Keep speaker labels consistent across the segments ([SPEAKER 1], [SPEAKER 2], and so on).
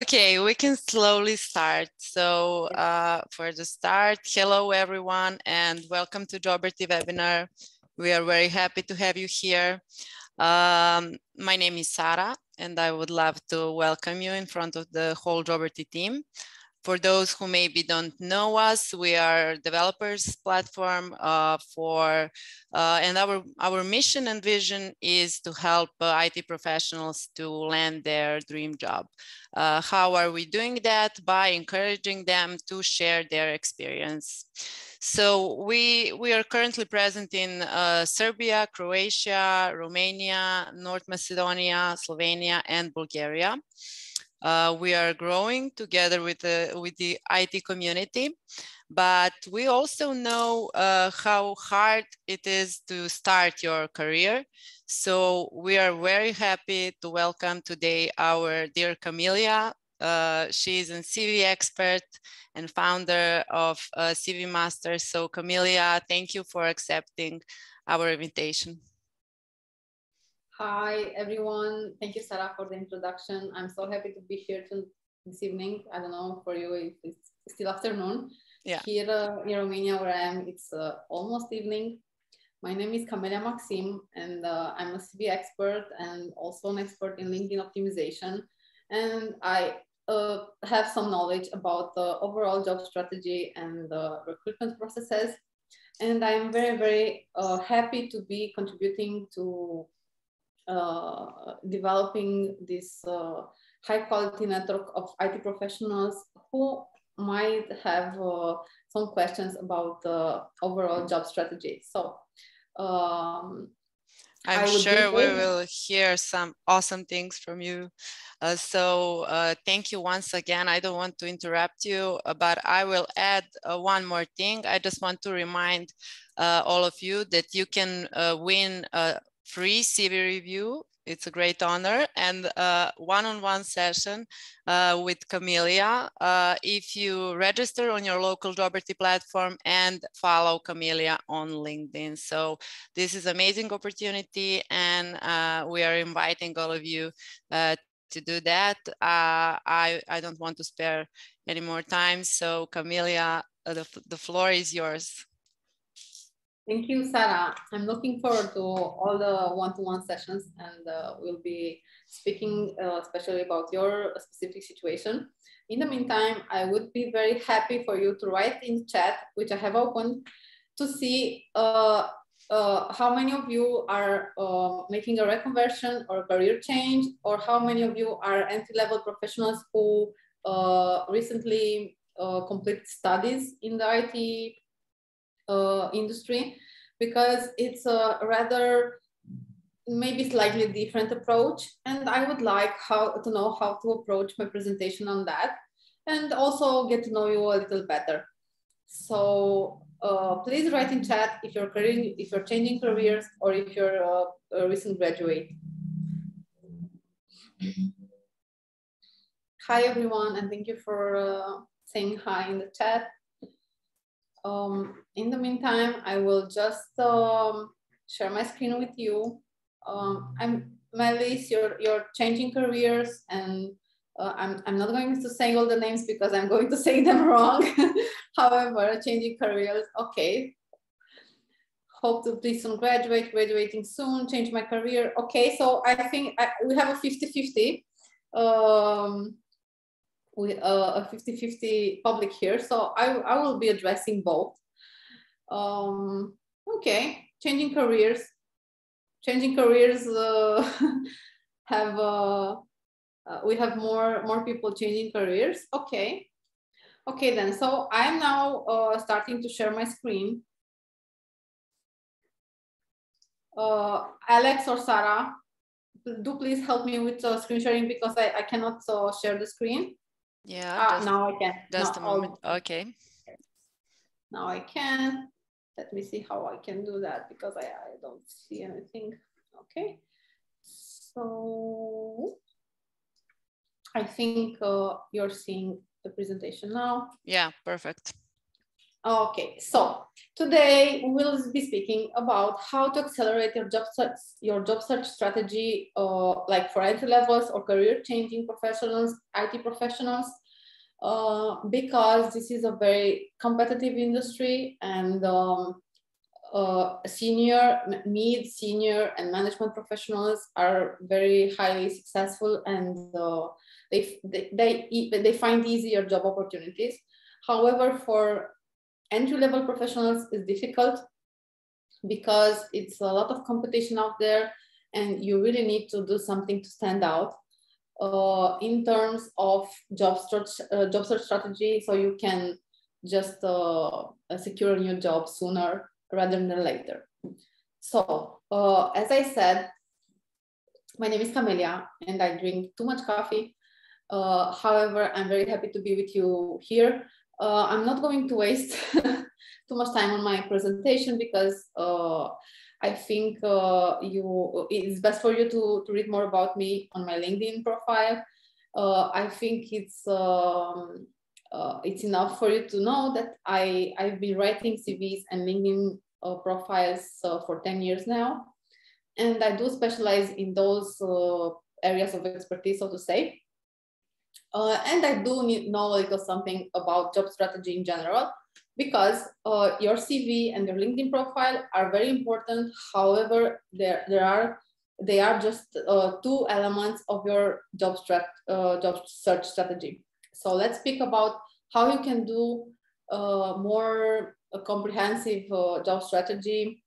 [SPEAKER 1] Okay, we can slowly start. So for the start, hello everyone and welcome to Joberty webinar. We are very happy to have you here. My name is Sara and I would love to welcome you in front of the whole Joberty team. For those who maybe don't know us, we are developers platform and our mission and vision is to help IT professionals to land their dream job. How are we doing that? By encouraging them to share their experience. So we are currently present in Serbia, Croatia, Romania, North Macedonia, Slovenia, and Bulgaria. We are growing together with the IT community, but we also know how hard it is to start your career. So we are very happy to welcome today our dear Camelia. She's a CV expert and founder of CV Masters. So Camelia, thank you for accepting our invitation.
[SPEAKER 2] Hi, everyone. Thank you, Sara, for the introduction. I'm so happy to be here this evening. I don't know for you if it's still afternoon.
[SPEAKER 1] Yeah.
[SPEAKER 2] Here in Romania, where I am, it's almost evening. My name is Camelia Maxim, and I'm a CV expert and also an expert in LinkedIn optimization. And I have some knowledge about the overall job strategy and the recruitment processes. And I'm very, very happy to be contributing to developing this high quality network of IT professionals who might have some questions about the overall job strategy. So
[SPEAKER 1] I'm sure we will hear some awesome things from you. Thank you once again. I don't want to interrupt you, but I will add one more thing. I just want to remind all of you that you can win a free CV review. It's a great honor, and one-on-one session with Camelia if you register on your local Joberty platform and follow Camelia on LinkedIn. So this is an amazing opportunity, and we are inviting all of you to do that. I don't want to spare any more time. So Camelia, the floor is yours.
[SPEAKER 2] Thank you, Sara. I'm looking forward to all the one-to-one sessions, and we'll be speaking especially about your specific situation. In the meantime, I would be very happy for you to write in chat, which I have opened, to see how many of you are making a reconversion or career change, or how many of you are entry-level professionals who recently completed studies in the IT industry, because it's a rather maybe slightly different approach, and I would like to know how to approach my presentation on that, and also get to know you a little better. So please write in chat if you're changing careers, or if you're a recent graduate. Hi everyone, and thank you for saying hi in the chat. In the meantime, I will just share my screen with you. Melis, you're changing careers, and I'm not going to say all the names because I'm going to say them wrong. However, changing careers, okay. Hope to be soon graduating soon, change my career. Okay, so I think we have a 50-50. A 50-50 public here, so I will be addressing both. Okay, changing careers have we have more people changing careers. Okay then, so I'm now starting to share my screen. Alex or Sara, do please help me with screen sharing, because I cannot share the screen.
[SPEAKER 1] Yeah,
[SPEAKER 2] now I can.
[SPEAKER 1] Just a moment. Okay.
[SPEAKER 2] Now I can. Let me see how I can do that, because I don't see anything. Okay. So I think you're seeing the presentation now.
[SPEAKER 1] Yeah, perfect.
[SPEAKER 2] Okay, so today we'll be speaking about how to accelerate your job search strategy, like for entry levels or career changing professionals, IT professionals, because this is a very competitive industry, and senior, mid, senior, and management professionals are very highly successful, and they find easier job opportunities. However, for entry-level professionals is difficult because it's a lot of competition out there, and you really need to do something to stand out in terms of job search strategy, so you can just secure a new job sooner rather than later. So as I said, my name is Camelia, and I drink too much coffee. However, I'm very happy to be with you here. I'm not going to waste too much time on my presentation because I think it's best for you to read more about me on my LinkedIn profile. I think it's enough for you to know that I've been writing CVs and LinkedIn profiles for 10 years now. And I do specialize in those areas of expertise, so to say. And I do know a little something about job strategy in general, because your CV and your LinkedIn profile are very important. However, they are just two elements of your job search strategy. So let's speak about how you can do more comprehensive job strategy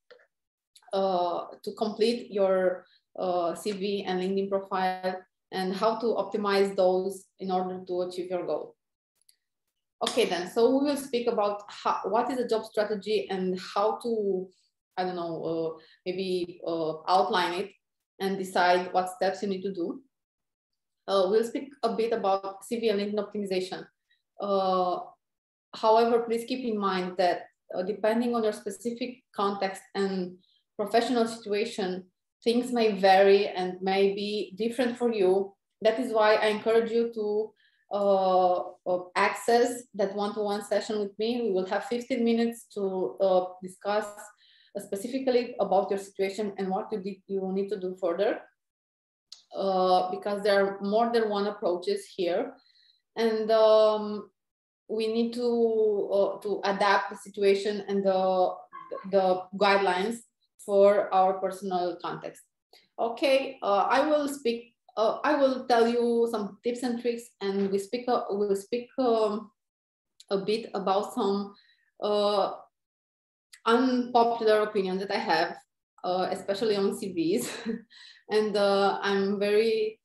[SPEAKER 2] to complete your CV and LinkedIn profile, and how to optimize those in order to achieve your goal. Okay, then, so we will speak about what is a job strategy and how to, I don't know, maybe outline it and decide what steps you need to do. We'll speak a bit about CV and LinkedIn optimization. However, please keep in mind that depending on your specific context and professional situation, things may vary and may be different for you. That is why I encourage you to access that one-to-one session with me. We will have 15 minutes to discuss specifically about your situation and what you need to do further, because there are more than one approaches here, and we need to adapt the situation and the guidelines for our personal context. Okay, I will tell you some tips and tricks, and we'll speak a bit about some unpopular opinion that I have, especially on CVs. And I'm very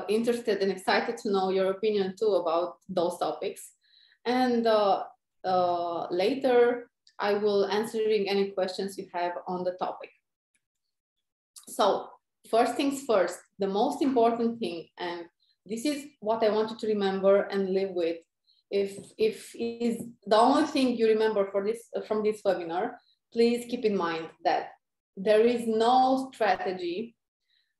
[SPEAKER 2] interested and excited to know your opinion too about those topics. And later, I will answering any questions you have on the topic. So first things first, the most important thing, and this is what I want you to remember and live with. If is the only thing you remember from this webinar, please keep in mind that there is no strategy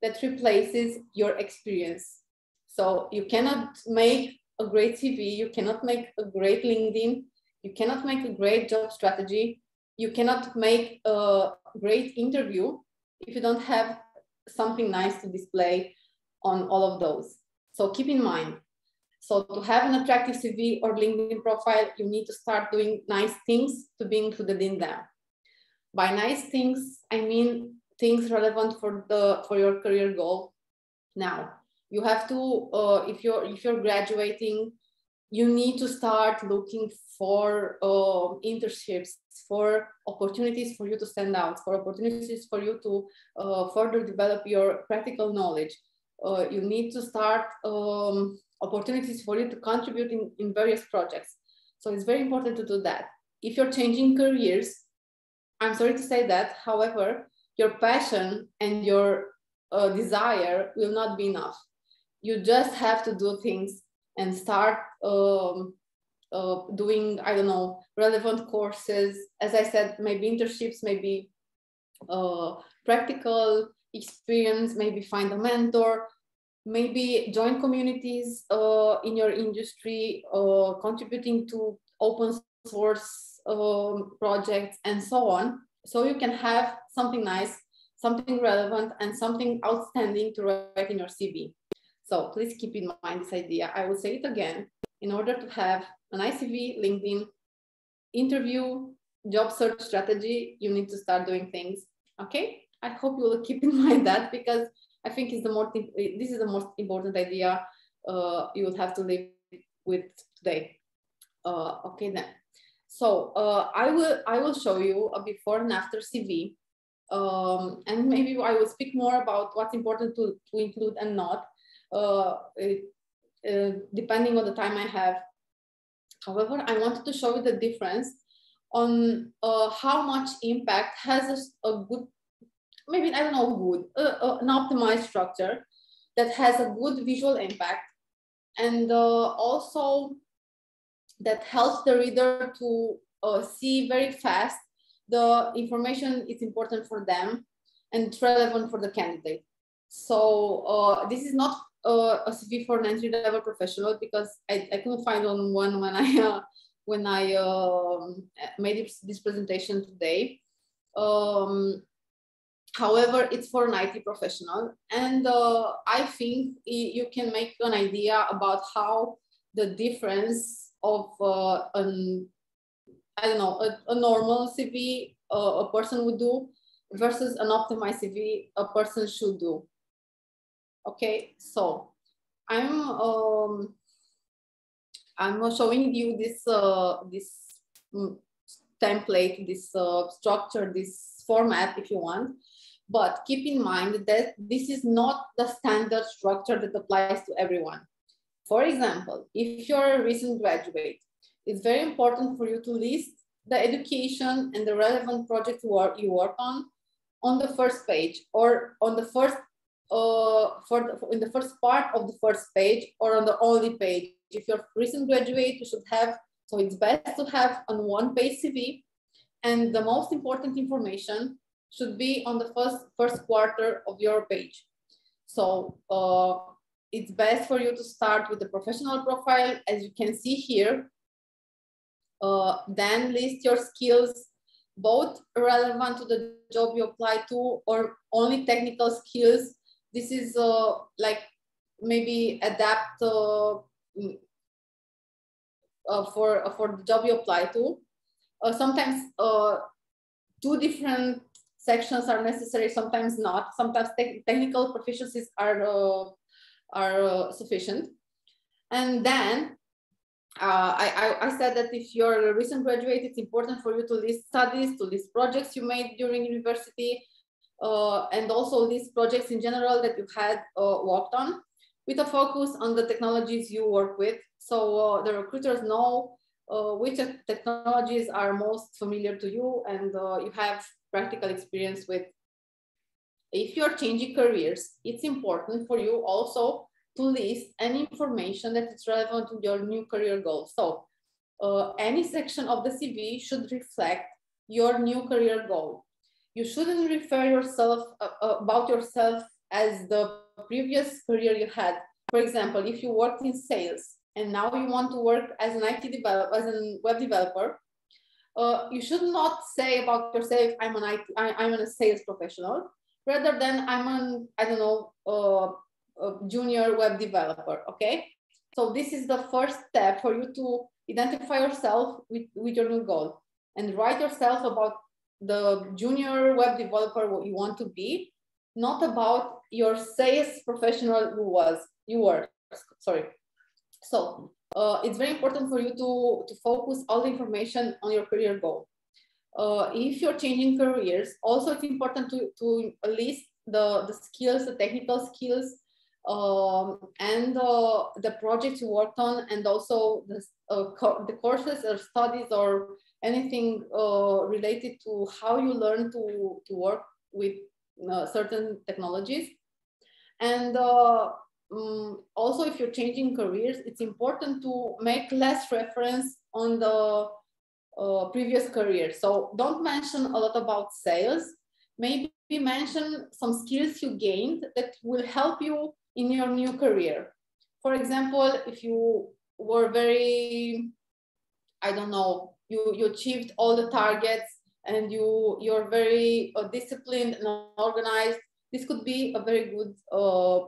[SPEAKER 2] that replaces your experience. So you cannot make a great CV, you cannot make a great LinkedIn, you cannot make a great job strategy, you cannot make a great interview if you don't have something nice to display on all of those. So keep in mind, so to have an attractive CV or LinkedIn profile, you need to start doing nice things to be included in them. By nice things, I mean things relevant for your career goal. Now, you have to, if you're graduating, you need to start looking for internships, for opportunities for you to stand out, for opportunities for you to further develop your practical knowledge. You need to start opportunities for you to contribute in various projects. So it's very important to do that. If you're changing careers, I'm sorry to say that, however, your passion and your desire will not be enough. You just have to do things and start doing, I don't know, relevant courses. As I said, maybe internships, maybe practical experience, maybe find a mentor, maybe join communities in your industry, contributing to open source projects, and so on. So you can have something nice, something relevant, and something outstanding to write in your CV. So please keep in mind this idea. I will say it again. In order to have a nice CV, LinkedIn, interview, job search strategy, you need to start doing things. Okay? I hope you will keep in mind that, because I think this is the most important idea you will have to live with today. Okay then. So I will show you a before and after CV, and maybe I will speak more about what's important to include and not, depending on the time I have. However, I wanted to show you the difference on how much impact has a good, maybe I don't know, good, an optimized structure that has a good visual impact, and also that helps the reader to see very fast the information is important for them and it's relevant for the candidate. So this is not a CV for an entry-level professional, because I couldn't find on one when I made this presentation today. However, it's for an IT professional, and I think you can make an idea about how the difference of I don't know, a normal CV a person would do versus an optimized CV a person should do. Okay, so I'm showing you this this template, this structure, this format, if you want. But keep in mind that this is not the standard structure that applies to everyone. For example, if you're a recent graduate, it's very important for you to list the education and the relevant project you work on the first page, or on the first in the first part of the first page, or on the only page. If you're a recent graduate, you should have, so it's best to have on one-page CV, and the most important information should be on the first quarter of your page. So it's best for you to start with the professional profile, as you can see here. Then list your skills, both relevant to the job you apply to, or only technical skills. This is like maybe adapt for the job you apply to. Sometimes two different sections are necessary, sometimes not. Sometimes technical proficiencies are sufficient. And then I said that if you're a recent graduate, it's important for you to list studies, to list projects you made during university, and also list projects in general that you had worked on, with a focus on the technologies you work with. So the recruiters know which technologies are most familiar to you and you have practical experience with. If you're changing careers, it's important for you also to list any information that is relevant to your new career goals. So any section of the CV should reflect your new career goal. You shouldn't refer yourself about yourself as the previous career you had. For example, if you worked in sales and now you want to work as an IT developer, as a web developer, you should not say about yourself, I'm a sales professional, rather than I'm an, I don't know, a junior web developer, okay? So this is the first step for you to identify yourself with your new goal, and write yourself about the junior web developer what you want to be, not about your sales professional you were, sorry. So it's very important for you to focus all the information on your career goal. If you're changing careers, also it's important to list the skills, the technical skills, and the projects you worked on, and also the courses or studies or anything related to how you learn to work with certain technologies. And also, if you're changing careers, it's important to make less reference on the previous career. So don't mention a lot about sales. Maybe mention some skills you gained that will help you in your new career. For example, if you were very, I don't know, you achieved all the targets and you're very disciplined and organized. This could be a very good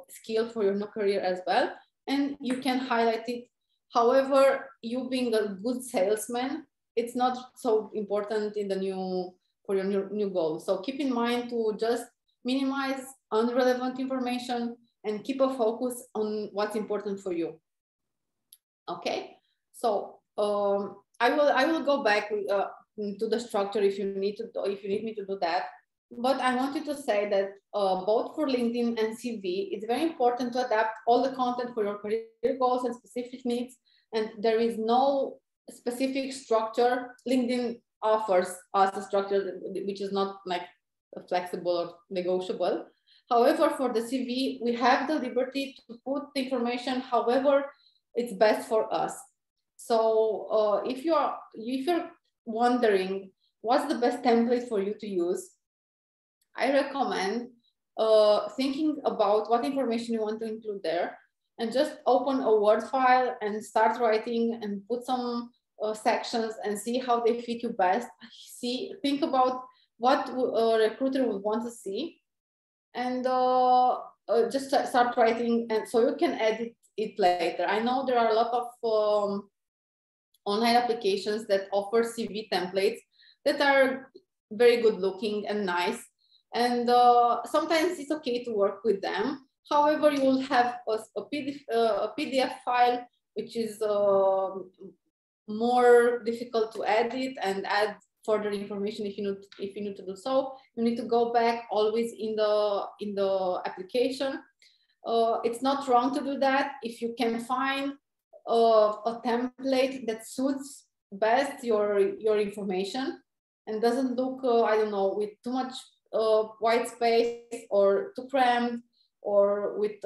[SPEAKER 2] skill for your new career as well, and you can highlight it. However, you being a good salesman, it's not so important in the for your new goal. So keep in mind to just minimize unrelevant information and keep a focus on what's important for you. Okay, so I will go back to the structure if you need me to do that. But I wanted to say that both for LinkedIn and CV, it's very important to adapt all the content for your career goals and specific needs. And there is no specific structure. LinkedIn offers us a structure which is not like flexible or negotiable. However, for the CV, we have the liberty to put the information however it's best for us. So if you're wondering what's the best template for you to use, I recommend thinking about what information you want to include there, and just open a Word file and start writing and put some sections and see how they fit you best. Think about what a recruiter would want to see, and just start writing, and so you can edit it later. I know there are a lot of online applications that offer CV templates that are very good looking and nice. And sometimes it's okay to work with them. However, you will have a PDF file, which is more difficult to edit and add further information if you need to do so. You need to go back always in the application. It's not wrong to do that if you can find a template that suits best your information and doesn't look I don't know, with too much white space or too crammed, or with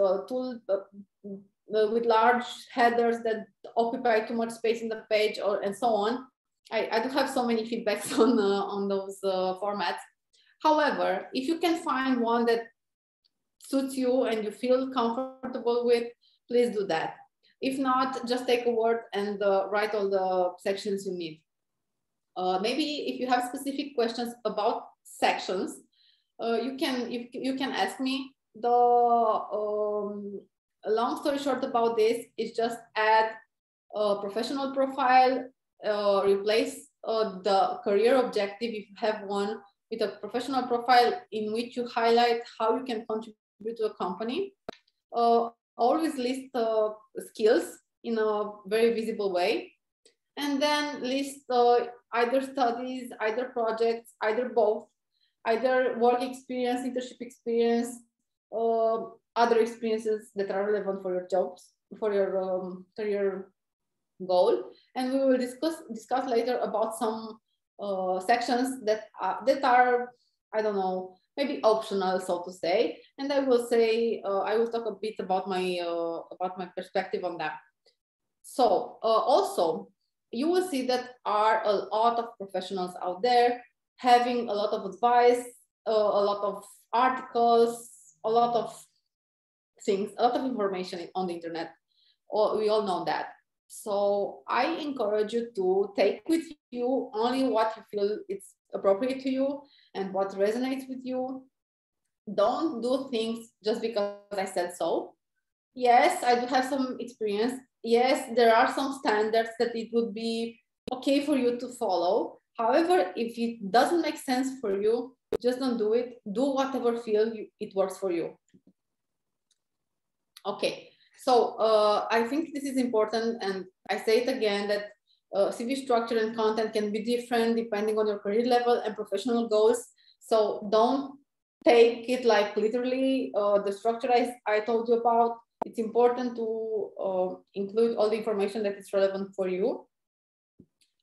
[SPEAKER 2] with large headers that occupy too much space in the page, and so on. I do have so many feedbacks on those formats. However, if you can find one that suits you and you feel comfortable with, please do that. If not, just take a Word and write all the sections you need. Maybe if you have specific questions about sections, you can ask me. The long story short about this is just add a professional profile, replace the career objective if you have one with a professional profile in which you highlight how you can contribute to a company. Always list skills in a very visible way, and then list either studies, either projects, either both, either work experience, internship experience, other experiences that are relevant for your jobs, for your career goal. And we will discuss later about some sections that are I don't know, maybe optional, so to say. And I will talk a bit about my perspective on that. So also, you will see that are a lot of professionals out there having a lot of advice, a lot of articles, a lot of things, a lot of information on the internet. We all know that. So I encourage you to take with you only what you feel it's appropriate to you and what resonates with you. Don't do things just because I said so. Yes, I do have some experience. Yes, there are some standards that it would be okay for you to follow. However, if it doesn't make sense for you, just don't do it. Do whatever it works for you. Okay, so I think this is important, and I say it again that CV structure and content can be different depending on your career level and professional goals. So don't take it like literally the structure I told you about. It's important to include all the information that is relevant for you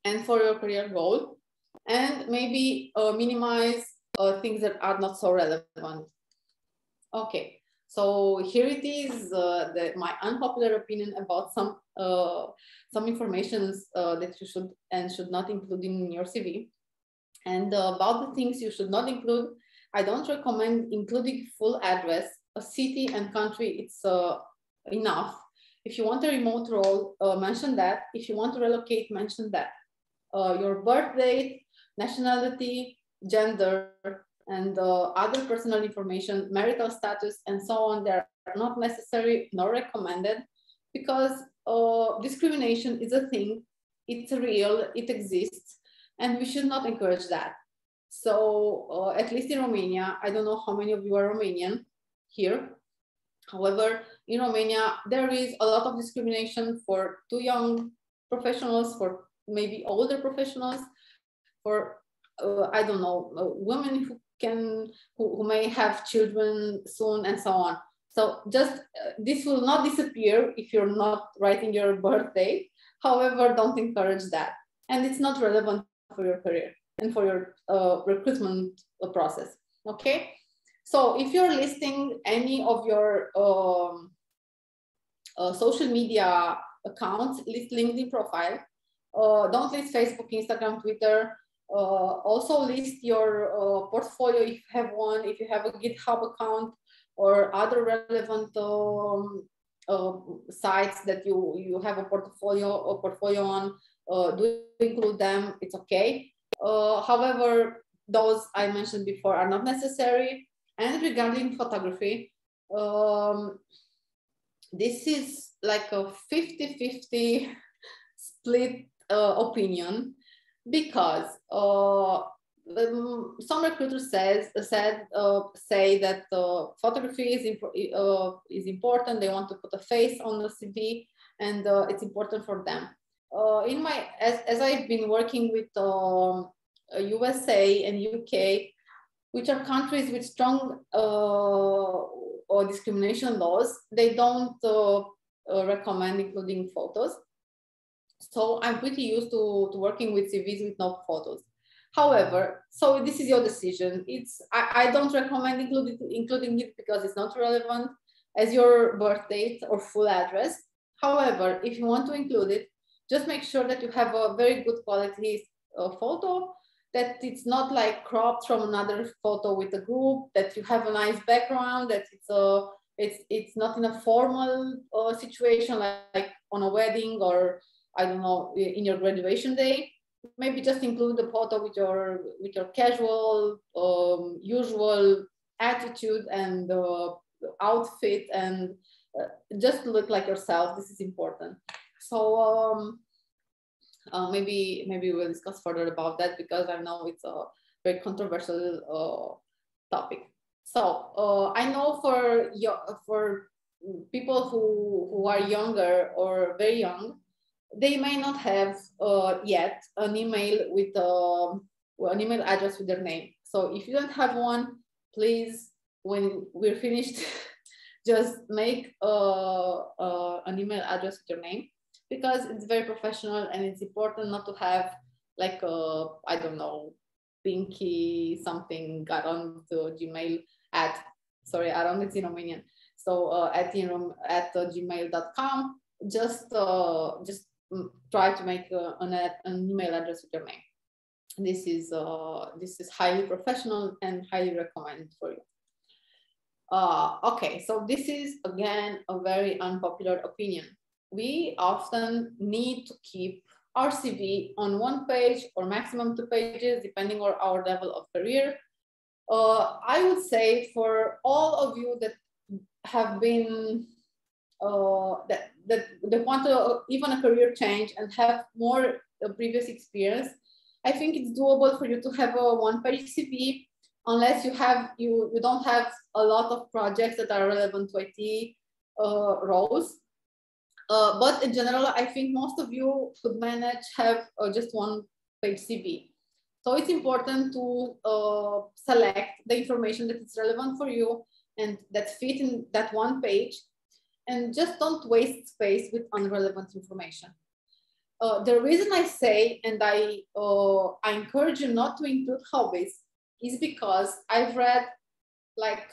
[SPEAKER 2] and for your career goal, and maybe minimize things that are not so relevant. Okay, so here it is, my unpopular opinion about some information that you should and should not include in your CV. And about the things you should not include, I don't recommend including full address, a city and country. It's enough. If you want a remote role, mention that. If you want to relocate, mention that. your birth date, nationality, gender, and other personal information, marital status, and so on. They are not necessary nor recommended, because discrimination is a thing, it's real, it exists, and we should not encourage that. So at least in Romania, I don't know how many of you are Romanian here. However, in Romania, there is a lot of discrimination for too young professionals, for maybe older professionals, for I don't know, women who may have children soon, and so on. So just this will not disappear if you're not writing your birthday. However, don't encourage that, and it's not relevant for your career and for your recruitment process. Okay. So if you're listing any of your social media accounts, list LinkedIn profile. Don't list Facebook, Instagram, Twitter. Also list your portfolio if you have one, if you have a GitHub account or other relevant sites that you have a portfolio on. Do include them, it's okay. However, those I mentioned before are not necessary. And regarding photography, this is like a 50-50 split opinion, because some recruiters say that photography is important. They want to put a face on the CV, and it's important for them. As I've been working with USA and UK, which are countries with strong discrimination laws, they don't recommend including photos. So I'm pretty used to working with CVs with no photos. However, so this is your decision. I don't recommend including it because it's not relevant as your birth date or full address. However, if you want to include it, just make sure that you have a very good quality photo, that it's not like cropped from another photo with a group, that you have a nice background, that it's not in a formal situation like on a wedding or I don't know, in your graduation day. Maybe just include the photo with your casual, usual attitude and outfit, and just look like yourself. This is important. So maybe we'll discuss further about that, because I know it's a very controversial topic. So I know for people who are younger or very young, they may not have yet an email with an email address with their name. So if you don't have one, please, when we're finished, just make an email address with your name, because it's very professional and it's important not to have like I don't know, Pinky something got on to Gmail at, sorry, Aron, it's in Romanian. So at gmail.com, just try to make an email address with your name. This is highly professional and highly recommended for you. Okay, so this is again a very unpopular opinion. We often need to keep our CV on 1 page or maximum 2 pages, depending on our level of career. I would say for all of you that have been that want to even a career change and have more previous experience, I think it's doable for you to have a 1-page CV, unless you don't have a lot of projects that are relevant to IT roles. But in general, I think most of you could manage have just 1-page CV. So it's important to select the information that is relevant for you and that fit in that 1 page, and just don't waste space with unrelevant information. The reason I say, and I encourage you not to include hobbies, is because I've read like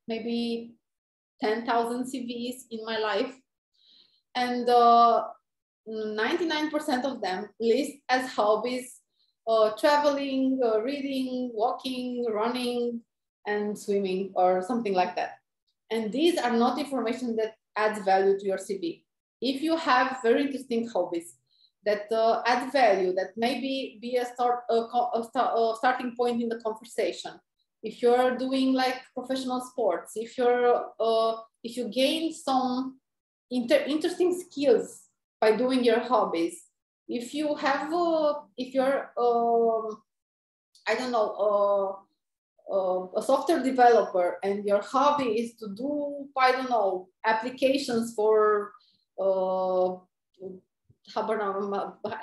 [SPEAKER 2] maybe 10,000 CVs in my life, and 99% of them list as hobbies traveling, reading, walking, running, and swimming, or something like that. And these are not information that adds value to your CV. If you have very interesting hobbies, that add value, that maybe be a starting point in the conversation. If you're doing like professional sports, if you gain some interesting skills by doing your hobbies, if you have if you're I don't know, a software developer and your hobby is to do, I don't know, applications for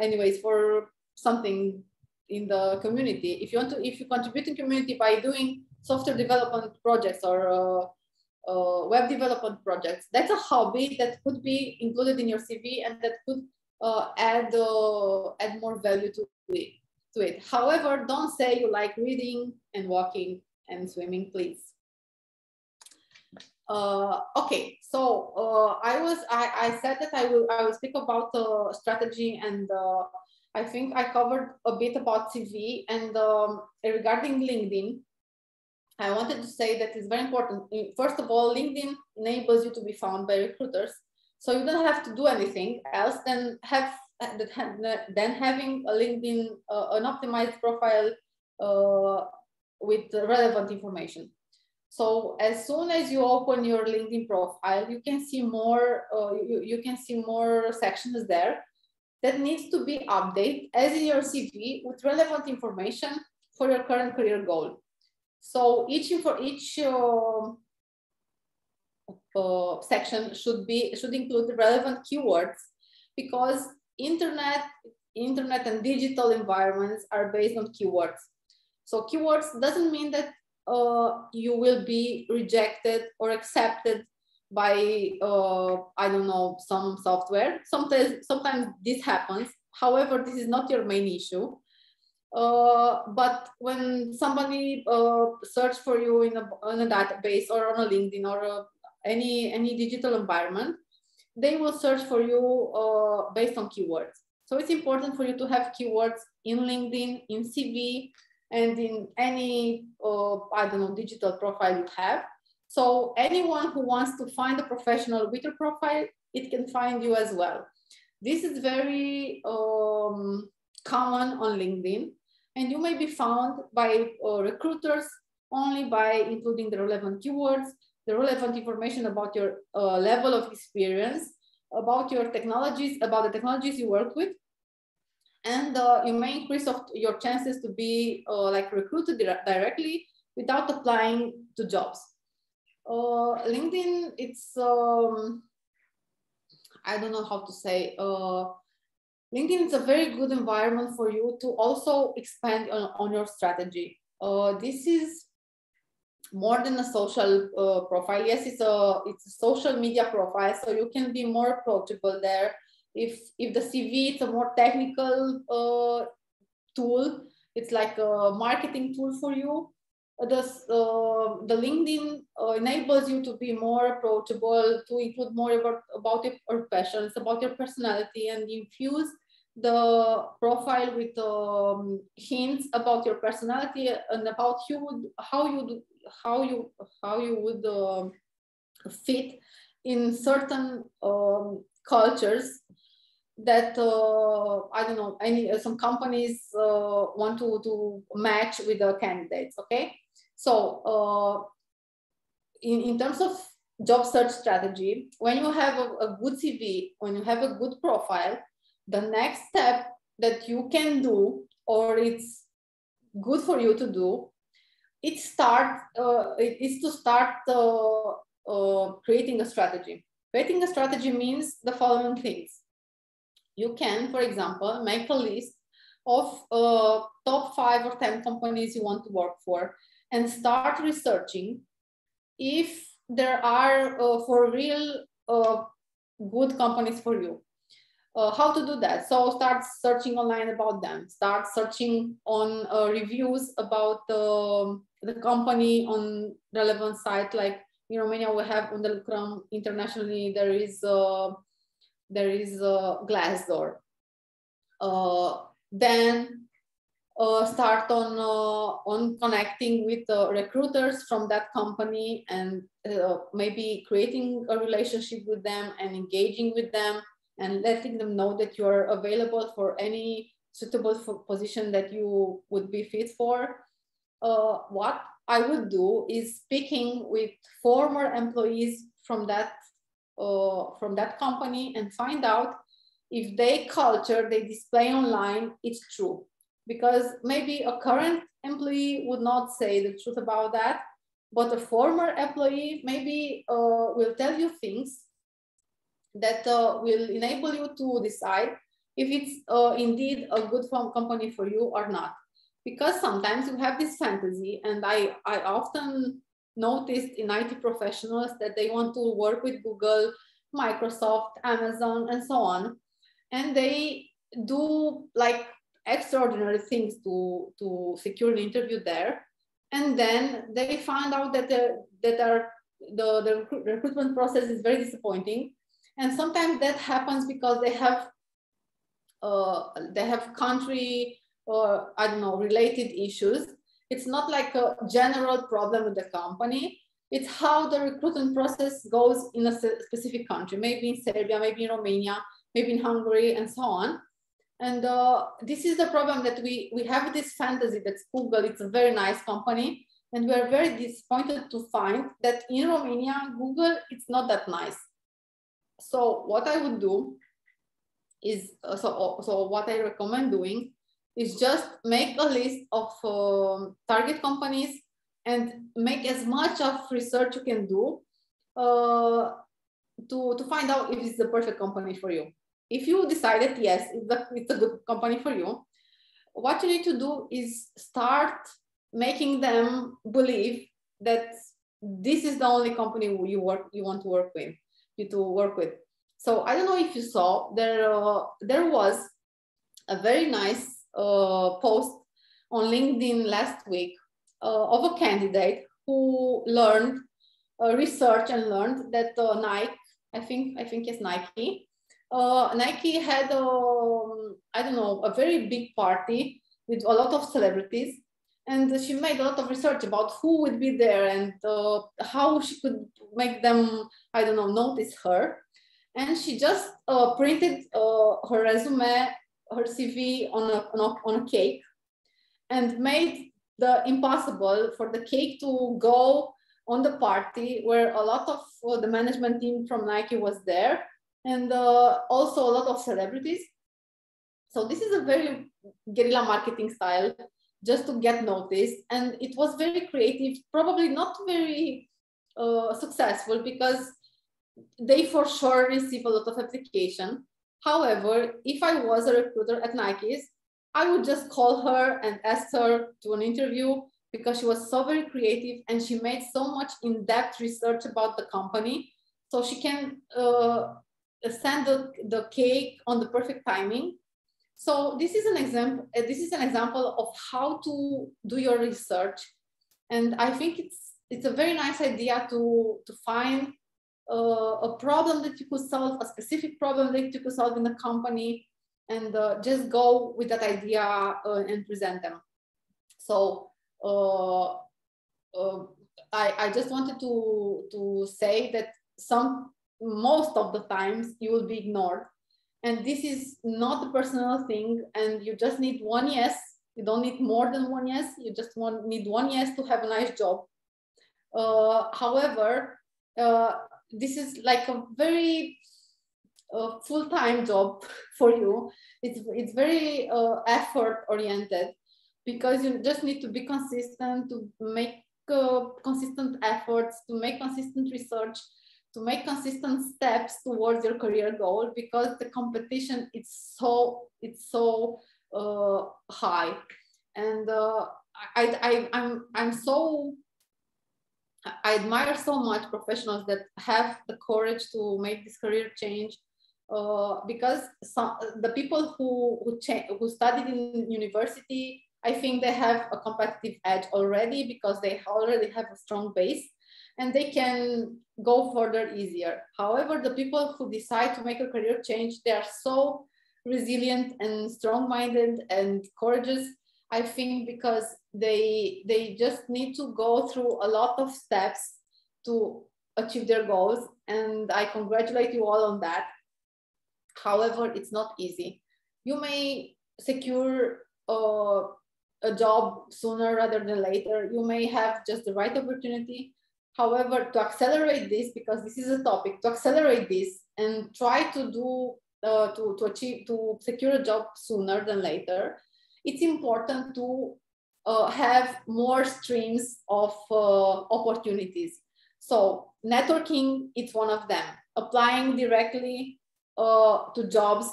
[SPEAKER 2] anyways, for something in the community. If you contribute in community by doing software development projects or web development projects, that's a hobby that could be included in your CV and that could add more value to it. However, don't say you like reading and walking and swimming, please. Okay, so I said that I will speak about strategy, and I think I covered a bit about CV. And regarding LinkedIn, I wanted to say that it's very important. First of all, LinkedIn enables you to be found by recruiters, so you don't have to do anything else than having a LinkedIn, an optimized profile with relevant information. So as soon as you open your LinkedIn profile, you can see more. You can see more sections there that needs to be updated as in your CV with relevant information for your current career goal. So each section should include relevant keywords, because internet and digital environments are based on keywords. So keywords doesn't mean that you will be rejected or accepted by I don't know, some software. Sometimes this happens. However, this is not your main issue. But when somebody search for you in a database or on a LinkedIn or any digital environment, they will search for you based on keywords. So it's important for you to have keywords in LinkedIn, in CV, and in any I don't know, digital profile you have. So anyone who wants to find a professional with your profile, it can find you as well. This is very common on LinkedIn, and you may be found by recruiters only by including the relevant keywords, the relevant information about your level of experience, about your technologies, about the technologies you work with, and you may increase your chances to be like recruited directly without applying to jobs. LinkedIn, it's I don't know how to say. LinkedIn is a very good environment for you to also expand on your strategy. This is more than a social profile. Yes, it's a social media profile, so you can be more approachable there. If the CV is a more technical tool, it's like a marketing tool for you. The LinkedIn enables you to be more approachable, to include more about your passions, about your personality, and infuse the profile with hints about your personality and about how you would fit in certain cultures that I don't know, some companies want to match with the candidates. Okay, so in terms of job search strategy, when you have a good CV, when you have a good profile, the next step that you can do, or it's good for you to do, it is to start creating a strategy. Creating a strategy means the following things. You can, for example, make a list of top 5 or 10 companies you want to work for and start researching if there are for real good companies for you. How to do that? So start searching online about them. Start searching on reviews about the company on relevant site. Like in Romania, we have on the Lucrăm. Internationally, there is Glassdoor. Then start on connecting with recruiters from that company, and maybe creating a relationship with them and engaging with them and letting them know that you are available for any suitable position that you would be fit for. What I would do is speaking with former employees from that company and find out if their culture they display online is true. Because maybe a current employee would not say the truth about that, but a former employee maybe will tell you things that will enable you to decide if it's indeed a good company for you or not. Because sometimes you have this fantasy, and I often noticed in IT professionals that they want to work with Google, Microsoft, Amazon, and so on. And they do like extraordinary things to secure an interview there. And then they find out that the recruitment process is very disappointing. And sometimes that happens because they have country or I don't know, related issues. It's not like a general problem with the company. It's how the recruitment process goes in a specific country, maybe in Serbia, maybe in Romania, maybe in Hungary, and so on. And this is the problem, that we have this fantasy that Google, it's a very nice company, and we're very disappointed to find that in Romania, Google, it's not that nice. So what I would do is, so what I recommend doing is just make a list of target companies and make as much of research you can do to find out if it's the perfect company for you. If you decided, yes, it's a good company for you, what you need to do is start making them believe that this is the only company you want to work with. So I don't know if you saw, there was a very nice post on LinkedIn last week of a candidate who learned research and learned that Nike, I think it's Nike. Nike had I don't know, a very big party with a lot of celebrities, and she made a lot of research about who would be there and how she could make them, I don't know, notice her. And she just printed her resume, her CV on a cake, and made the impossible for the cake to go on the party where a lot of the management team from Nike was there, and also a lot of celebrities. So this is a very guerrilla marketing style, just to get noticed. And it was very creative, probably not very successful, because they for sure receive a lot of application. However, if I was a recruiter at Nike's, I would just call her and ask her to an interview, because she was so very creative and she made so much in-depth research about the company. So she can send the cake on the perfect timing. So this is an example of how to do your research. And I think it's a very nice idea to find a problem that you could solve, a specific problem that you could solve in a company, and just go with that idea and present them. So I just wanted to say that most of the times you will be ignored, and this is not a personal thing, and you just need one yes. You don't need more than one yes. You just need one yes to have a nice job. However, this is like a very full-time job for you. It's very effort oriented, because you just need to be consistent, to make consistent efforts, to make consistent research, to make consistent steps towards your career goal, because the competition it's so high. And I admire so much professionals that have the courage to make this career change, because the people who studied in university, I think they have a competitive edge already, because they already have a strong base and they can go further easier. However, the people who decide to make a career change, they are so resilient and strong-minded and courageous, I think, because they just need to go through a lot of steps to achieve their goals. And I congratulate you all on that. However, it's not easy. You may secure a job sooner rather than later. You may have just the right opportunity. However, to accelerate this, because this is a topic, to accelerate this and try to do to secure a job sooner than later, it's important to have more streams of opportunities. So networking, it's one of them. Applying directly to jobs,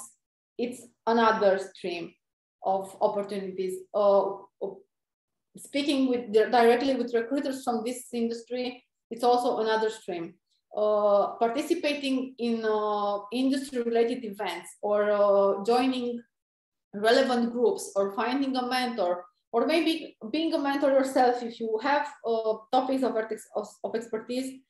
[SPEAKER 2] it's another stream of opportunities. Speaking directly with recruiters from this industry, it's also another stream. Participating in industry-related events, or joining relevant groups, or finding a mentor, or maybe being a mentor yourself if you have topics of expertise,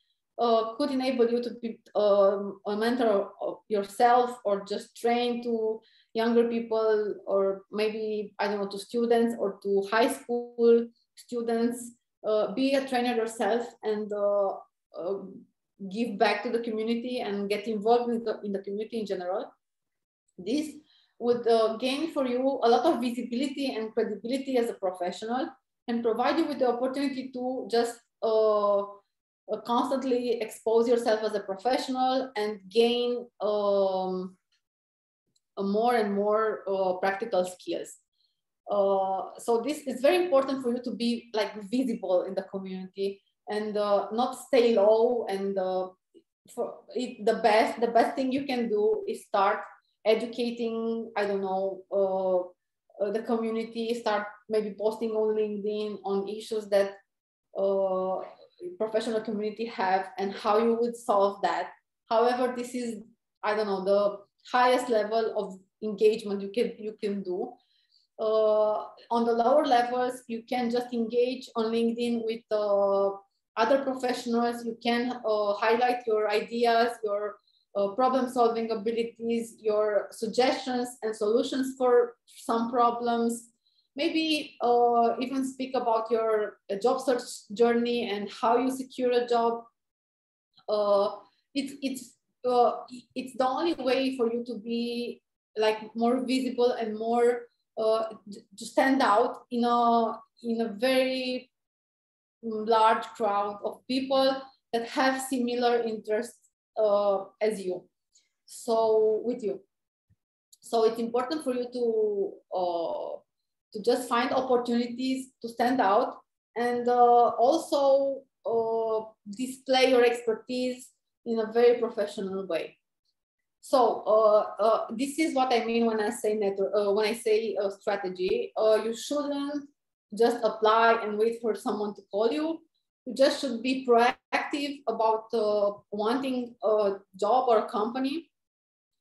[SPEAKER 2] could enable you to be a mentor of yourself, or just train to younger people, or maybe, I don't know, to students or to high school students. Be a trainer yourself and give back to the community and get involved in the community in general. This would gain for you a lot of visibility and credibility as a professional, and provide you with the opportunity to just constantly expose yourself as a professional and gain more and more practical skills. So this is very important for you to be like visible in the community, and not stay low. And the best thing you can do is start educating, I don't know, the community. Start maybe posting on LinkedIn on issues that professional community have, and how you would solve that. However, this is, I don't know, the highest level of engagement you can do. On the lower levels, you can just engage on LinkedIn with other professionals. You can highlight your ideas, your problem-solving abilities, your suggestions and solutions for some problems. Maybe even speak about your job search journey and how you secure a job. It's the only way for you to be like more visible and more to stand out in a very large crowd of people that have similar interests as you. So with you. So it's important for you to just find opportunities to stand out, and also display your expertise in a very professional way. So this is what I mean when I say strategy. You shouldn't just apply and wait for someone to call you. You just should be proactive about wanting a job or a company,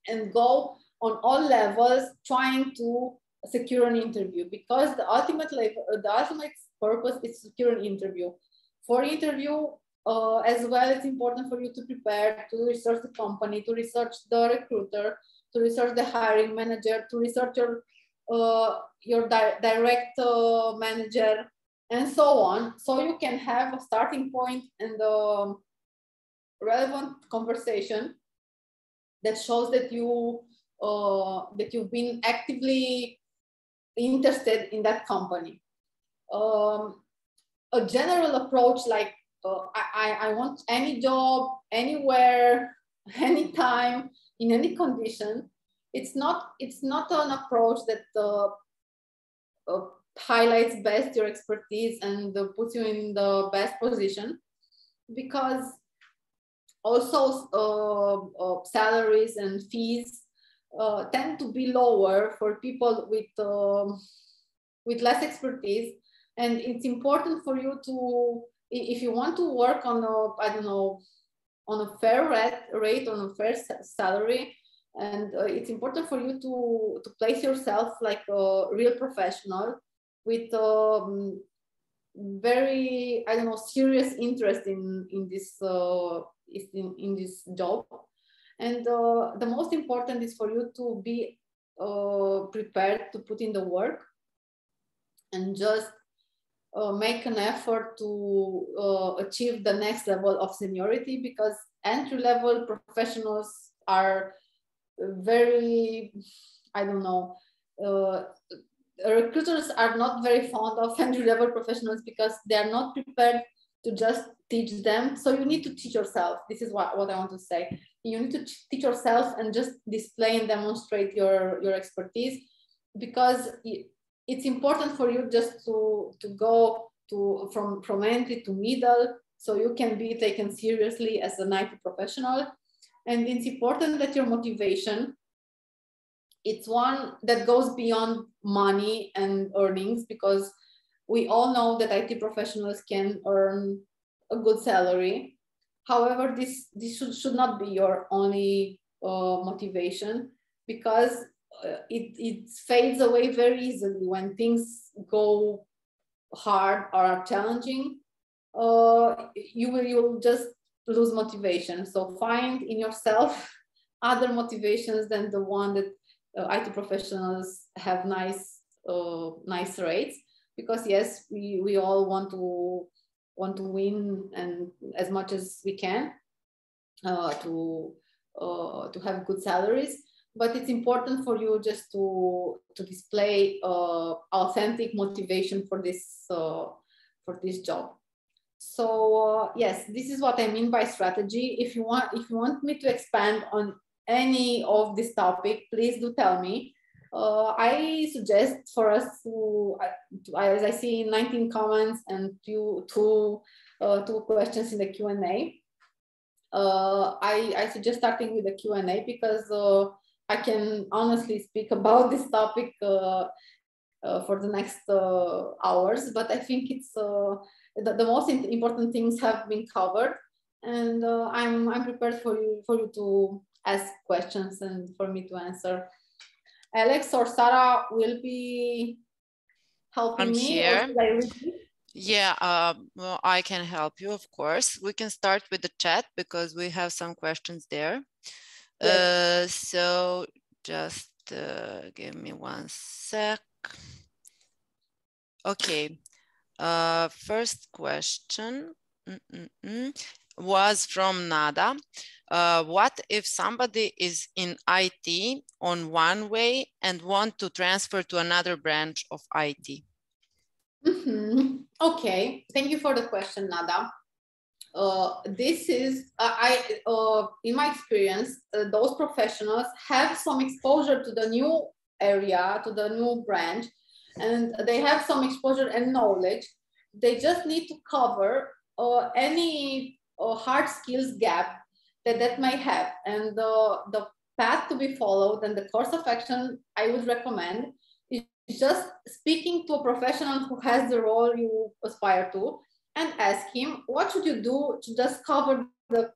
[SPEAKER 2] and go on all levels trying to secure an interview, because the ultimate purpose is to secure an interview. For interview as well, it's important for you to prepare, to research the company, to research the recruiter, to research the hiring manager, to research your direct manager, and so on. So you can have a starting point and a relevant conversation that shows that you've been actively interested in that company. A general approach like I want any job, anywhere, anytime, in any condition. It's not an approach that highlights best your expertise and puts you in the best position, because also salaries and fees tend to be lower for people with less expertise. And it's important for you to, if you want to work on a fair rate, on a fair salary, and it's important for you to place yourself like a real professional with very, serious interest in this job. And the most important is for you to be prepared to put in the work, and just make an effort to achieve the next level of seniority, because entry-level professionals are very, I don't know, recruiters are not very fond of entry-level professionals because they are not prepared to just teach them. So you need to teach yourself. This is what I want to say. You need to teach yourself and just display and demonstrate your expertise, because it's important for you just to go to from entry to middle, so you can be taken seriously as an IT professional. And it's important that your motivation, it's one that goes beyond money and earnings, because we all know that IT professionals can earn a good salary. However, this should not be your only motivation, because it fades away very easily when things go hard or are challenging. You will just lose motivation. So find in yourself other motivations than the one that IT professionals have nice rates, because yes, we all want to win, and as much as we can to have good salaries. But it's important for you just to display authentic motivation for this job. So yes, this is what I mean by strategy. If you want me to expand on any of this topic, please do tell me. I suggest for us to, as I see 19 comments and two questions in the Q&A. I suggest starting with the Q&A, because I can honestly speak about this topic for the next hours, but I think it's the most important things have been covered, and I'm prepared for you to ask questions and for me to answer. Alex or Sarah will be helping me.
[SPEAKER 1] Here. Yeah, well, I can help you, of course. We can start with the chat because we have some questions there. Yes. So just give me one sec. Okay. First question was from Nada. What if somebody is in IT on one way and want to transfer to another branch of IT?
[SPEAKER 2] Okay, thank you for the question, Nada. This is, in my experience, those professionals have some exposure to the new area, to the new branch, and they have some exposure and knowledge. They just need to cover any hard skills gap that may have. And the path to be followed and the course of action I would recommend is just speaking to a professional who has the role you aspire to, and ask him, what should you do to just cover the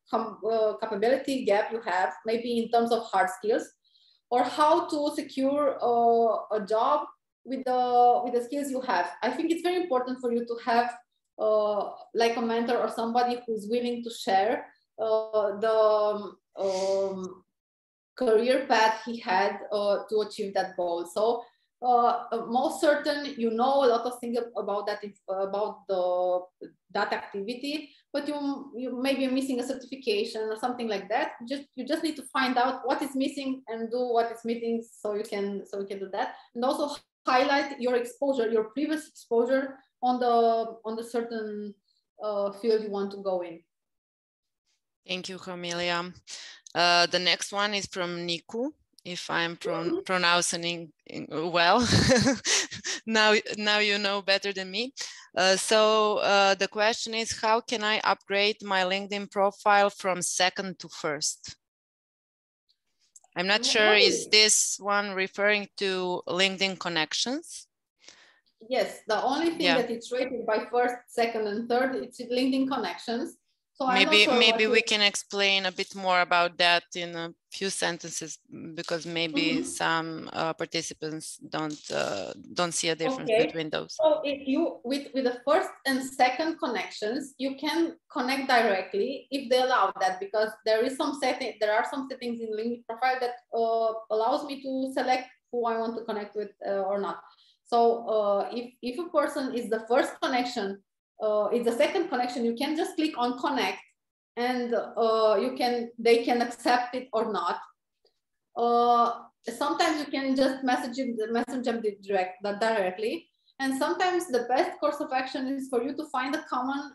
[SPEAKER 2] capability gap you have, maybe in terms of hard skills, or how to secure a job with the skills you have. I think it's very important for you to have like a mentor or somebody who's willing to share the career path he had to achieve that goal. So most certain, you know a lot of things about that, about that activity, but you may be missing a certification or something like that. You just need to find out what is missing and do what is missing, so you can do that. And also highlight your exposure, your previous exposure on the certain field you want to go in.
[SPEAKER 1] Thank you, Camelia. The next one is from Niku, if I'm pronouncing well. now you know better than me. So the question is, how can I upgrade my LinkedIn profile from second to first? I'm not sure, is this one referring to LinkedIn connections?
[SPEAKER 2] Yes, the only thing that it's rated by first, second, and third, it's LinkedIn connections. So
[SPEAKER 1] maybe we can explain a bit more about that in a few sentences, because maybe some participants don't see a difference between those.
[SPEAKER 2] So if you with the first and second connections, you can connect directly if they allow that, because there are some settings in LinkedIn profile that allows me to select who I want to connect with or not. So if a person is the first connection, it's the second connection, you can just click on connect, and they can accept it or not. Sometimes you can just message them directly. And sometimes the best course of action is for you to find a common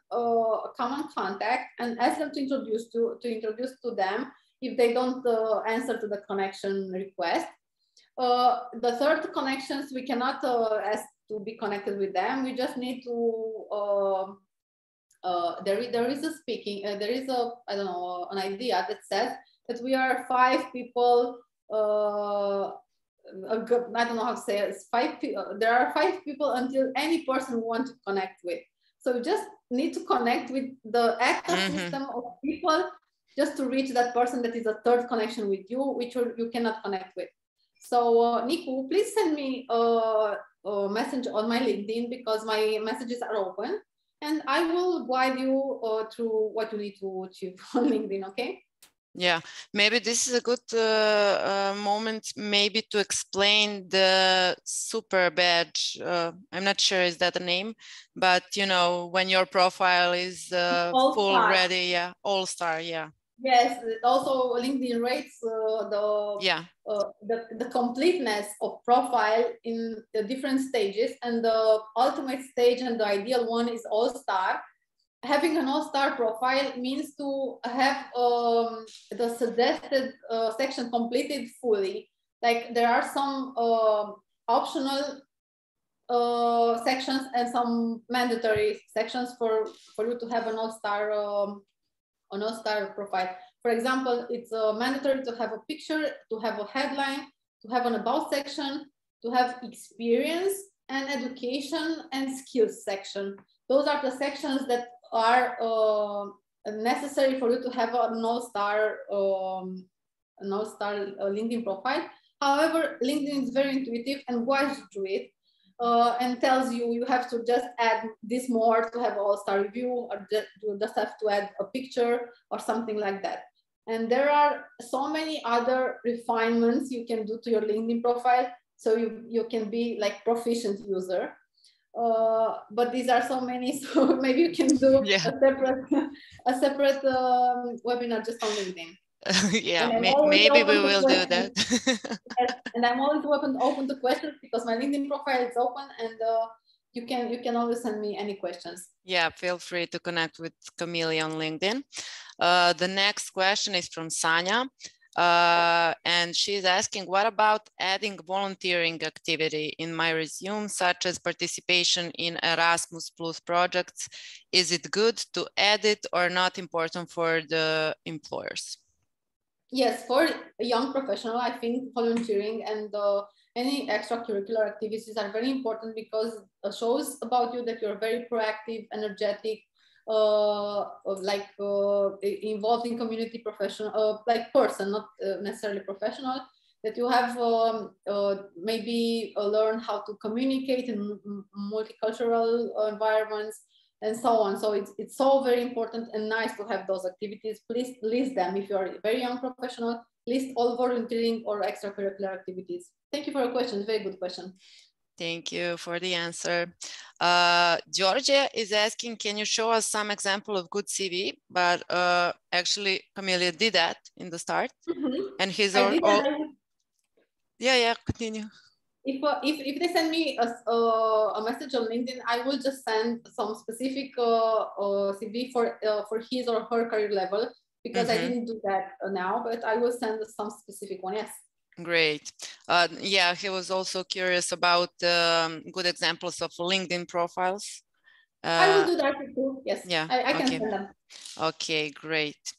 [SPEAKER 2] contact and ask them to introduce to them if they don't answer to the connection request. The third connections, we cannot ask to be connected with them. We just need to, there is I don't know, an idea that says that we are 5 people, I don't know how to say it, there are 5 people until any person we want to connect with. So you just need to connect with the ecosystem of people just to reach that person that is a third connection with you, which you cannot connect with. So Niku, please send me a message on my LinkedIn because my messages are open and I will guide you through what you need to achieve on LinkedIn, okay?
[SPEAKER 1] Yeah, maybe this is a good moment maybe to explain the super badge. I'm not sure is that a name, but you know, when your profile is full ready, yeah, all-star, yeah.
[SPEAKER 2] Yes, also LinkedIn rates the completeness of profile in the different stages, and the ultimate stage and the ideal one is all-star. Having an all-star profile means to have the suggested section completed fully. Like there are some optional sections and some mandatory sections for you to have an all-star profile. For example, it's mandatory to have a picture, to have a headline, to have an about section, to have experience and education and skills section. Those are the sections that are necessary for you to have an all-star LinkedIn profile. However, LinkedIn is very intuitive and guides you through it and tells you have to just add this more to have all-star review, or you just have to add a picture or something like that. And there are so many other refinements you can do to your LinkedIn profile so you can be like proficient user. But these are so many, so maybe you can do a separate webinar just on LinkedIn.
[SPEAKER 1] Yeah, maybe we will do that.
[SPEAKER 2] Yes, and I'm always open to questions because my LinkedIn profile is open, and you can always send me any questions.
[SPEAKER 1] Yeah, feel free to connect with Camille on LinkedIn. The next question is from Sanya. And she's asking, what about adding volunteering activity in my resume, such as participation in Erasmus Plus projects? Is it good to add it or not important for the employers?
[SPEAKER 2] Yes, for a young professional, I think volunteering and any extracurricular activities are very important because it shows about you that you're very proactive, energetic, involved in community professional, like person, not necessarily professional, that you have maybe learn how to communicate in multicultural environments and so on. So it's so very important and nice to have those activities. Please list them. If you're a very young professional, list all volunteering or extracurricular activities. Thank you for your question. Very good question.
[SPEAKER 1] Thank you for the answer. Georgia is asking, can you show us some example of good CV? But actually, Camilla did that in the start. And he's yeah, continue.
[SPEAKER 2] If they send me a message on LinkedIn, I will just send some specific CV for his or her career level, because I didn't do that now, but I will send some specific one, yes.
[SPEAKER 1] Great. Yeah, he was also curious about good examples of LinkedIn profiles.
[SPEAKER 2] I will do that too, yes.
[SPEAKER 1] Yeah,
[SPEAKER 2] I can send them.
[SPEAKER 1] Okay, great.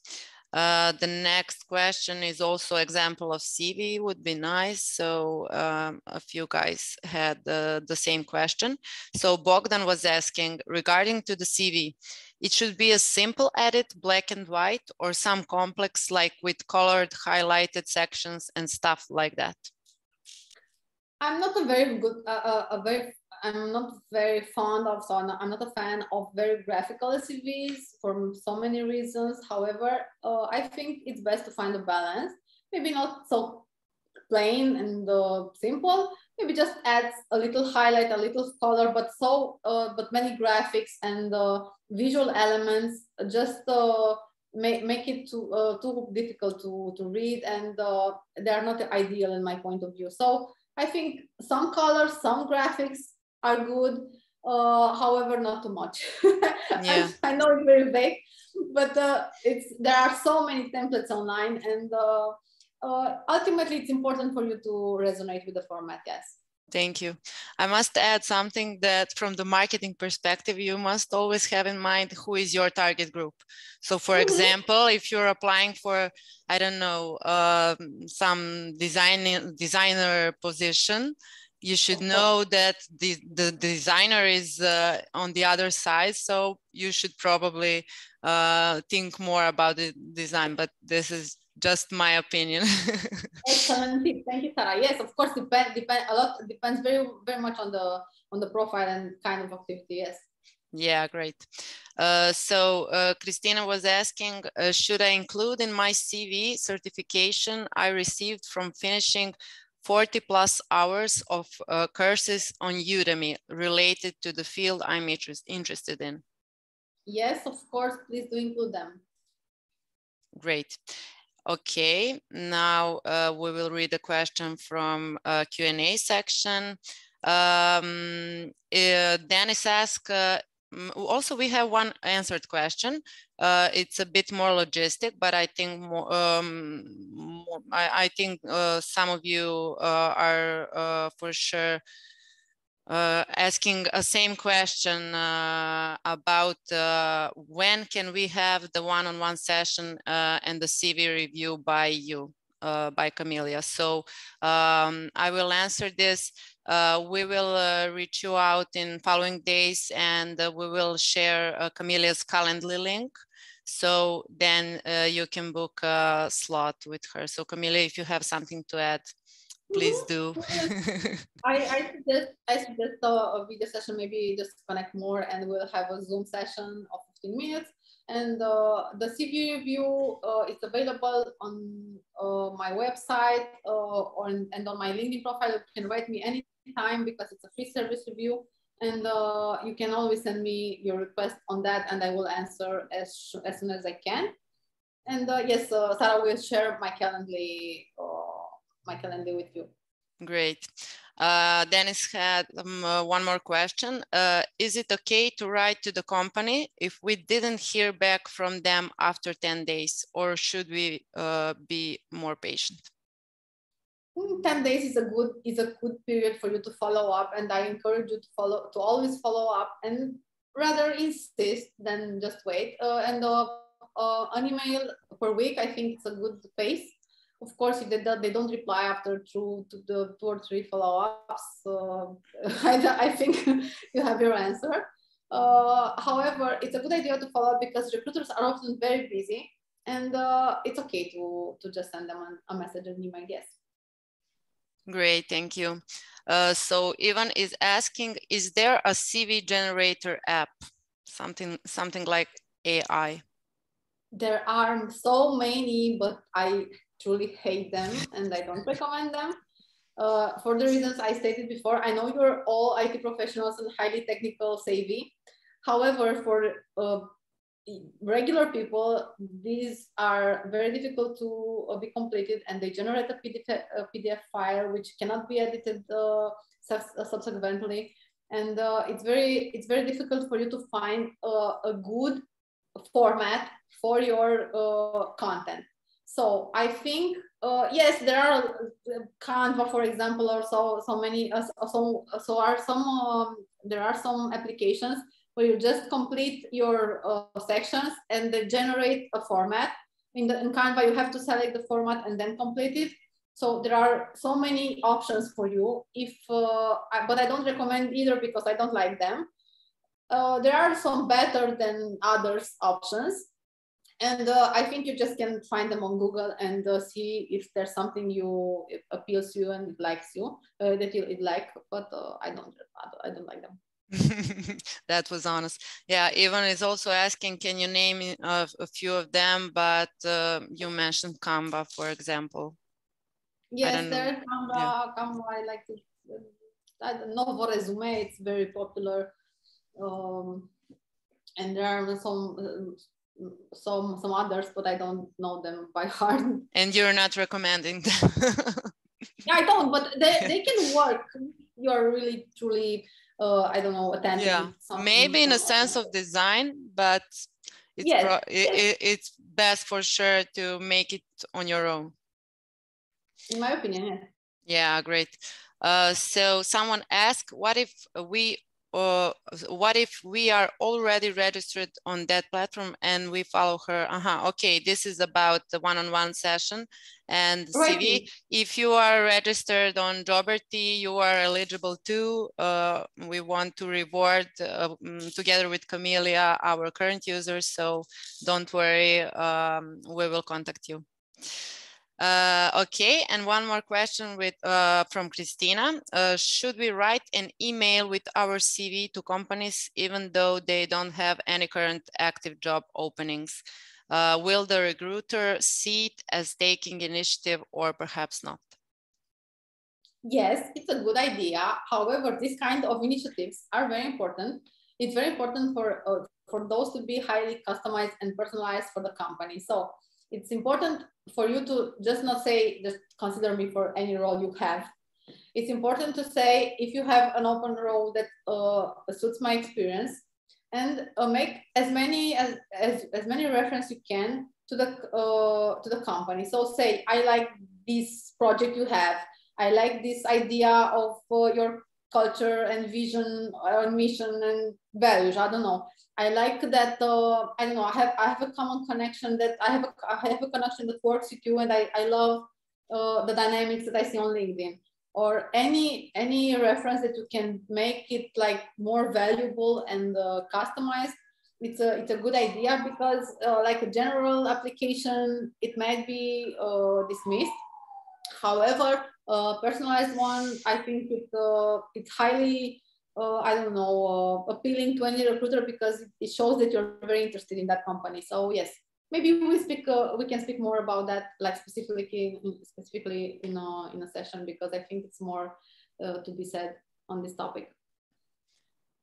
[SPEAKER 1] The next question is also example of CV, would be nice. So a few guys had the same question. So Bogdan was asking, regarding to the CV, it should be a simple edit, black and white, or some complex, like with colored, highlighted sections and stuff like that?
[SPEAKER 2] I'm not I'm not very fond of, so I'm not a fan of very graphical CVs for so many reasons. However, I think it's best to find a balance. Maybe not so plain and simple. Maybe just add a little highlight, a little color, but many graphics and visual elements. Just make it too difficult to read, and they are not ideal in my point of view. So I think some colors, some graphics are good, however, not too much.
[SPEAKER 1] Yeah.
[SPEAKER 2] I know it's very vague, but there are so many templates online, and ultimately it's important for you to resonate with the format. Yes.
[SPEAKER 1] Thank you. I must add something that from the marketing perspective, you must always have in mind who is your target group. So for example, if you're applying for, I don't know, some designer position, you should know that the designer is on the other side. So you should probably think more about the design, but this is just my opinion.
[SPEAKER 2] Excellent tip. Thank you, Sarah. Yes, of course, depends very much on the profile and kind of activity. Yes.
[SPEAKER 1] Yeah, great. Christina was asking, should I include in my CV certification I received from finishing 40 plus hours of courses on Udemy related to the field I'm interested in?
[SPEAKER 2] Yes, of course, please do include them.
[SPEAKER 1] Great. Okay, now we will read a question from Q&A section. Dennis asked, also we have one answered question. It's a bit more logistic, but I think some of you are for sure asking a same question about when can we have the one-on-one session and the CV review by you, by Camelia. So I will answer this. We will reach you out in following days, and we will share Camelia's Calendly link. So then you can book a slot with her. So Camelia, if you have something to add, please do.
[SPEAKER 2] I suggest a video session, maybe just connect more, and we'll have a Zoom session of 15 minutes. And the CV review is available on my website and on my LinkedIn profile. You can write me anytime because it's a free service review. And you can always send me your request on that, and I will answer as soon as I can. And yes, Sarah will share my Calendly with you.
[SPEAKER 1] Great. Dennis had one more question. Is it okay to write to the company if we didn't hear back from them after 10 days, or should we be more patient?
[SPEAKER 2] 10 days is a good period for you to follow up, and I encourage you to always follow up and rather insist than just wait. And an email per week, I think it's a good pace. Of course, if they don't reply after two or three follow-ups, I think you have your answer. However, it's a good idea to follow up because recruiters are often very busy, and it's okay to just send them a message, an email. Yes.
[SPEAKER 1] Great, thank you. So Ivan is asking, is there a CV generator app, something like AI?
[SPEAKER 2] There are so many, but I truly hate them and I don't recommend them. For the reasons I stated before, I know you're all IT professionals and highly technical savvy. However, for regular people, these are very difficult to be completed, and they generate a PDF file which cannot be edited subsequently. And it's very difficult for you to find a good format for your content. So I think yes, there are Canva, for example, or there are some applications where you just complete your sections and they generate a format. In Canva, you have to select the format and then complete it. So there are so many options for you. But I don't recommend either because I don't like them. There are some better than others options. And I think you just can find them on Google and see if there's something it appeals to you and likes you that you like. But I don't like them.
[SPEAKER 1] That was honest. Yeah, Ivan is also asking, can you name a few of them? But you mentioned Canva, for example.
[SPEAKER 2] Yes, there's Canva. Yeah. Canva, I like it. I don't know, for Resume, it's very popular. And there are some some others, but I don't know them by heart.
[SPEAKER 1] And you're not recommending them.
[SPEAKER 2] Yeah, I don't, but they can work. You're really truly, I don't know, attending.
[SPEAKER 1] Yeah, maybe in a sense of design, but it's
[SPEAKER 2] yes,
[SPEAKER 1] it's best for sure to make it on your own.
[SPEAKER 2] In my opinion, yes.
[SPEAKER 1] Yeah, great. So someone asked, what if we are already registered on that platform and we follow her? Okay, this is about the one-on-one session and
[SPEAKER 2] Right.
[SPEAKER 1] CV. If you are registered on Joberty, you are eligible too. We want to reward together with Camelia, our current users. So don't worry, we will contact you. Okay, and one more question from Christina. Should we write an email with our CV to companies even though they don't have any current active job openings? Will the recruiter see it as taking initiative or perhaps not?
[SPEAKER 2] Yes, it's a good idea. However, these kind of initiatives are very important. It's very important for those to be highly customized and personalized for the company. So it's important for you to just not say, just consider me for any role you have. It's important to say, if you have an open role that suits my experience, and make as many reference you can to the company. So say, I like this project you have. I like this idea of your culture and vision or mission and values. I don't know. I like that. I don't know. I have a common connection that I have a connection that works with you, and I love the dynamics that I see on LinkedIn. Or any reference that you can make it like more valuable and customized. It's a good idea, because like a general application, it might be dismissed. However, personalized one, I think it's highly, I don't know, appealing to any recruiter, because it shows that you're very interested in that company. So yes, maybe we can speak more about that, like specifically in a session, because I think it's more to be said on this topic.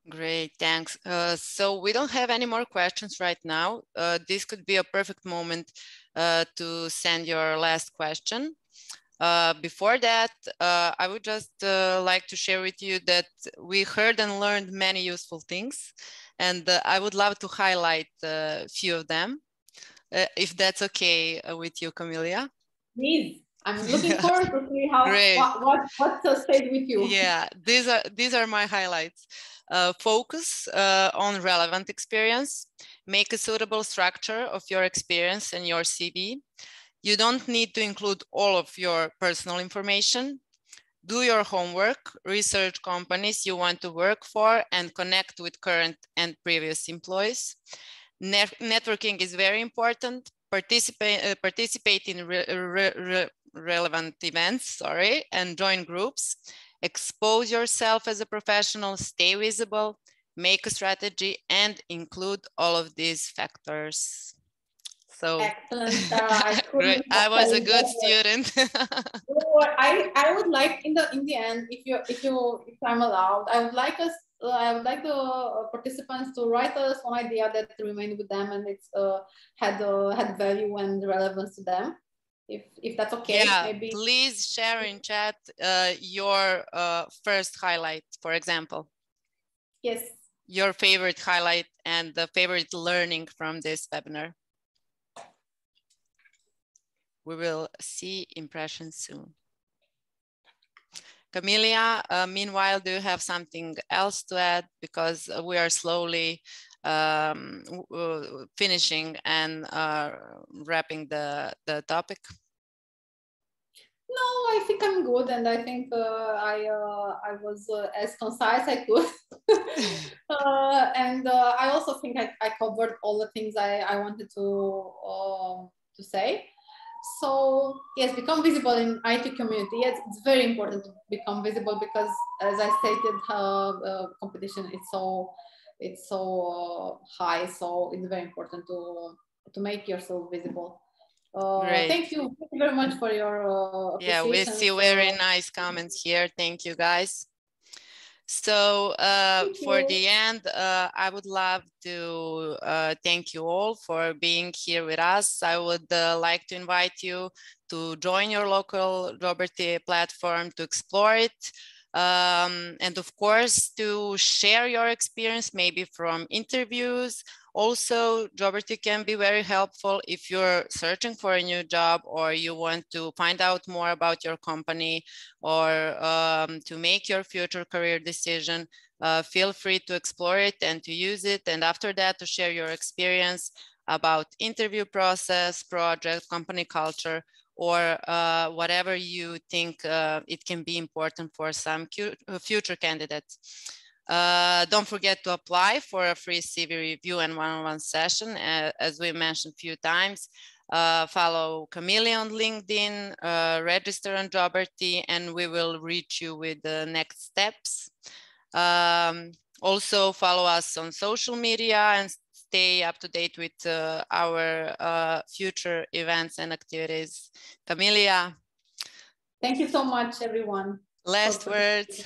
[SPEAKER 1] Great, thanks. So we don't have any more questions right now. This could be a perfect moment to send your last question. Before that, I would just like to share with you that we heard and learned many useful things, and I would love to highlight a few of them, if that's okay with you, Camelia.
[SPEAKER 2] Please, I'm looking forward to see what stayed with you.
[SPEAKER 1] Yeah, these are my highlights. Focus on relevant experience. Make a suitable structure of your experience in your CV. You don't need to include all of your personal information. Do your homework, research companies you want to work for, and connect with current and previous employees. Networking is very important. Participate in relevant events, and join groups. Expose yourself as a professional, stay visible, make a strategy, and include all of these factors. So
[SPEAKER 2] excellent, Sarah.
[SPEAKER 1] Great. I was a good student.
[SPEAKER 2] I would like in the end, if I'm allowed, I would like the participants to write us one idea that remained with them and it's had value and relevance to them. If that's okay,
[SPEAKER 1] yeah,
[SPEAKER 2] maybe.
[SPEAKER 1] Please share in chat your first highlight, for example.
[SPEAKER 2] Yes.
[SPEAKER 1] Your favorite highlight and the favorite learning from this webinar. We will see impressions soon. Camelia, meanwhile, do you have something else to add? Because we are slowly finishing and wrapping the topic.
[SPEAKER 2] No, I think I'm good, and I think I was as concise as I could, and I also think I covered all the things I wanted to say. So yes, become visible in IT community. Yes, it's very important to become visible, because as I stated, competition is so high. So it's very important to make yourself visible. Thank you very much for your appreciation.
[SPEAKER 1] Yeah, we see very nice comments here. Thank you, guys. So for the end, I would love to thank you all for being here with us. I would like to invite you to join your local Joberty platform, to explore it. And of course, to share your experience, maybe from interviews. Also, Joberty can be very helpful if you're searching for a new job or you want to find out more about your company or to make your future career decision. Feel free to explore it and to use it. And after that, to share your experience about interview process, project, company culture, or whatever you think it can be important for some future candidates. Don't forget to apply for a free CV review and one-on-one session, as we mentioned a few times. Follow Camille on LinkedIn, register on Joberty, and we will reach you with the next steps. Also follow us on social media and stay up to date with our future events and activities. Camelia.
[SPEAKER 2] Thank you so much, everyone.
[SPEAKER 1] Last words.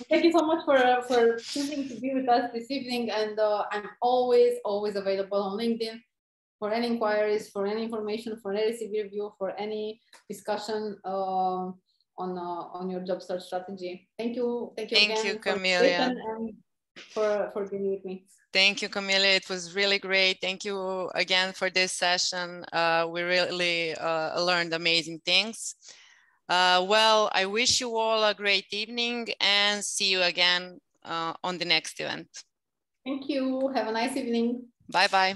[SPEAKER 2] Thank you so much for choosing to be with us this evening. And I'm always available on LinkedIn for any inquiries, for any information, for any CV review, for any discussion on your job search strategy. Thank you again,
[SPEAKER 1] Camelia,
[SPEAKER 2] and for being with me.
[SPEAKER 1] Thank you, Camelia. It was really great. Thank you again for this session. We really learned amazing things. Well, I wish you all a great evening and see you again on the next event.
[SPEAKER 2] Thank you. Have a nice evening.
[SPEAKER 1] Bye-bye.